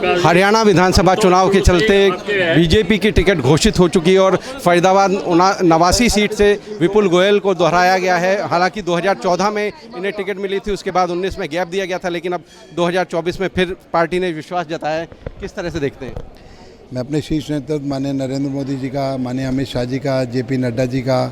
हरियाणा विधानसभा चुनाव के चलते बीजेपी की टिकट घोषित हो चुकी है और फरीदाबाद 89 सीट से विपुल गोयल को दोहराया गया है। हालांकि 2014 में इन्हें टिकट मिली थी, उसके बाद 19 में गैप दिया गया था, लेकिन अब 2024 में फिर पार्टी ने विश्वास जताया है। किस तरह से देखते हैं? मैं अपने शीर्ष नेतृत्व माननीय नरेंद्र मोदी जी का, माननीय अमित शाह जी का, जेपी नड्डा जी का,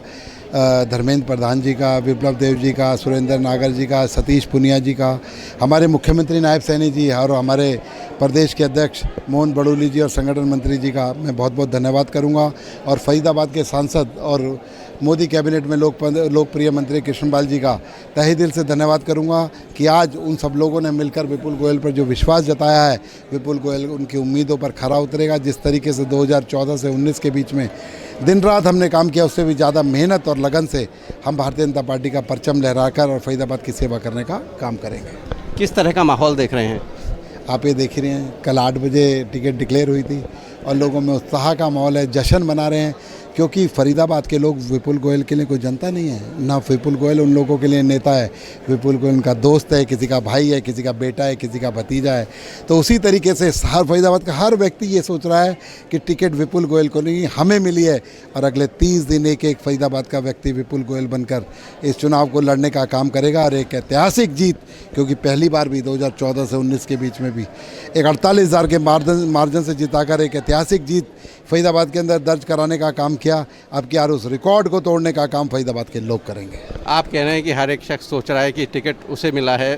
धर्मेंद्र प्रधान जी का, विप्लव देव जी का, सुरेंद्र नागर जी का, सतीश पुनिया जी का, हमारे मुख्यमंत्री नायब सैनी जी और हमारे प्रदेश के अध्यक्ष मोहन बड़ोली जी और संगठन मंत्री जी का मैं बहुत बहुत धन्यवाद करूंगा। और फरीदाबाद के सांसद और मोदी कैबिनेट में लोकप्रिय मंत्री कृष्णपाल जी का तहे दिल से धन्यवाद करूंगा कि आज उन सब लोगों ने मिलकर विपुल गोयल पर जो विश्वास जताया है, विपुल गोयल उनकी उम्मीदों पर खरा उतरेगा। जिस तरीके से 2014 से 19 के बीच में दिन रात हमने काम किया, उससे भी ज़्यादा मेहनत और लगन से हम भारतीय जनता पार्टी का परचम लहराकर और फरीदाबाद की सेवा करने का काम करेंगे। किस तरह का माहौल देख रहे हैं? आप ये देख रहे हैं, कल 8 बजे टिकट डिक्लेयर हुई थी और लोगों में उत्साह का माहौल है, जश्न मना रहे हैं, क्योंकि फरीदाबाद के लोग विपुल गोयल के लिए कोई जनता नहीं है ना। विपुल गोयल उन लोगों के लिए नेता है, विपुल गोयल उनका दोस्त है, किसी का भाई है, किसी का बेटा है, किसी का भतीजा है। तो उसी तरीके से हर फरीदाबाद का हर व्यक्ति ये सोच रहा है कि टिकट विपुल गोयल को नहीं, हमें मिली है और अगले 30 दिन एक एक फरीदाबाद का व्यक्ति विपुल गोयल बनकर इस चुनाव को लड़ने का काम करेगा। और एक ऐतिहासिक जीत, क्योंकि पहली बार भी 2014 से 19 के बीच में भी एक 48,000 के मार्जिन से जिताकर एक ऐतिहासिक जीत फरीदाबाद के अंदर दर्ज कराने का काम किया। अब क्या उस रिकॉर्ड को तोड़ने का काम फरीदाबाद के लोग करेंगे। आप कह रहे हैं कि हर एक शख्स सोच रहा है कि टिकट उसे मिला है,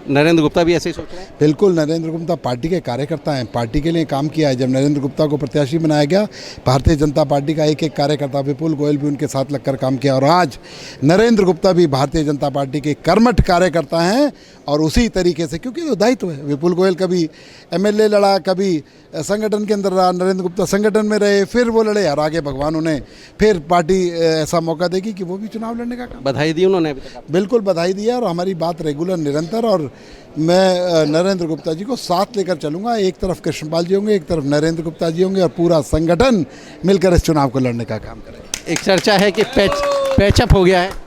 नरेंद्र गुप्ता भी ऐसे ही सोच रहे हैं? बिल्कुल, नरेंद्र गुप्ता पार्टी के कार्यकर्ता हैं, पार्टी के लिए काम किया है। जब नरेंद्र गुप्ता को प्रत्याशी बनाया गया, भारतीय जनता पार्टी का एक एक कार्यकर्ता, विपुल गोयल भी उनके साथ लगकर काम किया और आज नरेंद्र गुप्ता भी भारतीय जनता पार्टी के कर्मठ कार्यकर्ता हैं। और उसी तरीके से, क्योंकि वो दायित्व है, विपुल गोयल कभी एमएलए लड़ा, कभी संगठन के अंदर रहा, नरेंद्र गुप्ता संगठन में रहे, फिर वो लड़े और आगे भगवान उन्हें फिर पार्टी ऐसा मौका देगी कि वो भी चुनाव लड़ने का काम। बधाई दी उन्होंने? बिल्कुल बधाई दिया और हमारी बात रेगुलर निरंतर, और मैं नरेंद्र गुप्ता जी को साथ लेकर चलूँगा। एक तरफ कृष्णपाल जी होंगे, एक तरफ नरेंद्र गुप्ता जी होंगे और पूरा संगठन मिलकर इस चुनाव को लड़ने का काम करेगा। एक चर्चा है कि पैचअप हो गया है।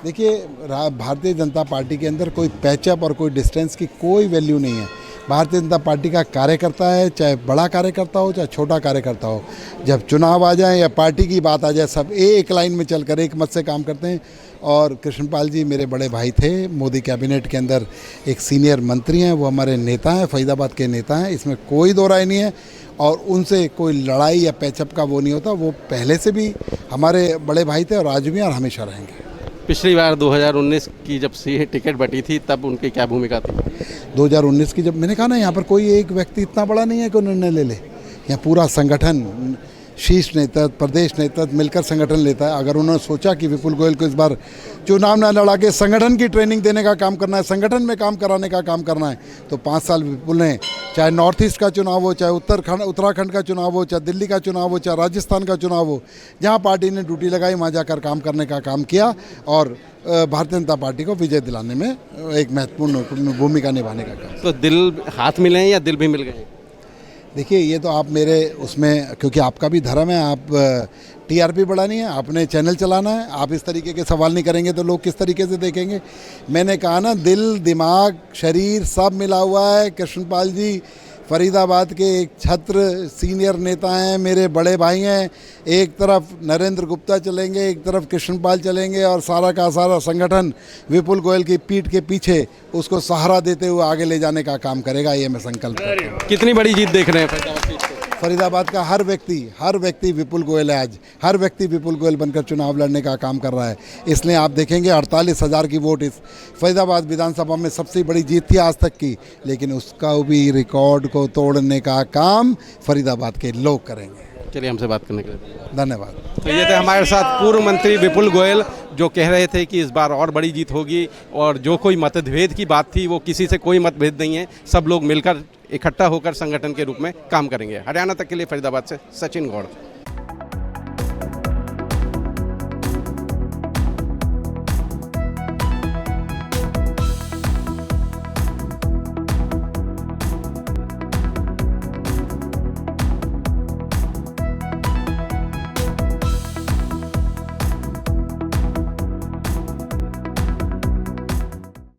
देखिए, भारतीय जनता पार्टी के अंदर कोई पैचअप और कोई डिस्टेंस की कोई वैल्यू नहीं है। भारतीय जनता पार्टी का कार्यकर्ता है, चाहे बड़ा कार्यकर्ता हो चाहे छोटा कार्यकर्ता हो, जब चुनाव आ जाए या पार्टी की बात आ जाए, सब एक लाइन में चलकर एक मत से काम करते हैं। और कृष्णपाल जी मेरे बड़े भाई थे, मोदी कैबिनेट के अंदर एक सीनियर मंत्री हैं, वो हमारे नेता हैं, फरीदाबाद के नेता हैं, इसमें कोई दो राय नहीं है। और उनसे कोई लड़ाई या पैचअप का वो नहीं होता। वो पहले से भी हमारे बड़े भाई थे और आज भी और हमेशा रहेंगे। पिछली बार 2019 की जब टिकट बटी थी, तब उनकी क्या भूमिका थी? 2019 की जब मैंने कहा ना, यहाँ पर कोई एक व्यक्ति इतना बड़ा नहीं है कि निर्णय ले ले। यहाँ पूरा संगठन, शीर्ष नेतृत्व, प्रदेश नेतृत्व मिलकर संगठन लेता है। अगर उन्होंने सोचा कि विपुल गोयल को इस बार चुनाव न लड़ा के संगठन की ट्रेनिंग देने का काम करना है, संगठन में काम कराने का काम करना है, तो 5 साल विपुल ने, चाहे नॉर्थ ईस्ट का चुनाव हो, चाहे उत्तराखंड का चुनाव हो, चाहे दिल्ली का चुनाव हो, चाहे राजस्थान का चुनाव हो, जहाँ पार्टी ने ड्यूटी लगाई वहाँ जाकर काम करने का काम किया और भारतीय जनता पार्टी को विजय दिलाने में एक महत्वपूर्ण भूमिका निभाने का काम। तो दिल हाथ मिले हैं या दिल भी मिल गए? देखिए, ये तो आप मेरे उसमें, क्योंकि आपका भी धर्म है, आप टीआरपी बढ़ानी है, आपने चैनल चलाना है, आप इस तरीके के सवाल नहीं करेंगे तो लोग किस तरीके से देखेंगे। मैंने कहा ना, दिल, दिमाग, शरीर सब मिला हुआ है। कृष्णपाल जी फरीदाबाद के एक छत्र सीनियर नेता हैं, मेरे बड़े भाई हैं। एक तरफ नरेंद्र गुप्ता चलेंगे, एक तरफ कृष्णपाल चलेंगे और सारा का सारा संगठन विपुल गोयल की पीठ के पीछे उसको सहारा देते हुए आगे ले जाने का काम करेगा। ये मैं संकल्प करता हूं। कितनी बड़ी जीत देख रहे हैं फरीदाबाद का हर व्यक्ति विपुल गोयल है। आज हर व्यक्ति विपुल गोयल बनकर चुनाव लड़ने का काम कर रहा है। इसलिए आप देखेंगे 48,000 की वोट इस फरीदाबाद विधानसभा में सबसे बड़ी जीत थी आज तक की, लेकिन उसका भी रिकॉर्ड को तोड़ने का काम फरीदाबाद के लोग करेंगे। चलिए, हमसे बात करने के लिए धन्यवाद। तो ये थे हमारे साथ पूर्व मंत्री विपुल गोयल, जो कह रहे थे कि इस बार और बड़ी जीत होगी और जो कोई मतभेद की बात थी वो किसी से कोई मतभेद नहीं है, सब लोग मिलकर इकट्ठा होकर संगठन के रूप में काम करेंगे। हरियाणा तक के लिए फरीदाबाद से सचिन गौड़।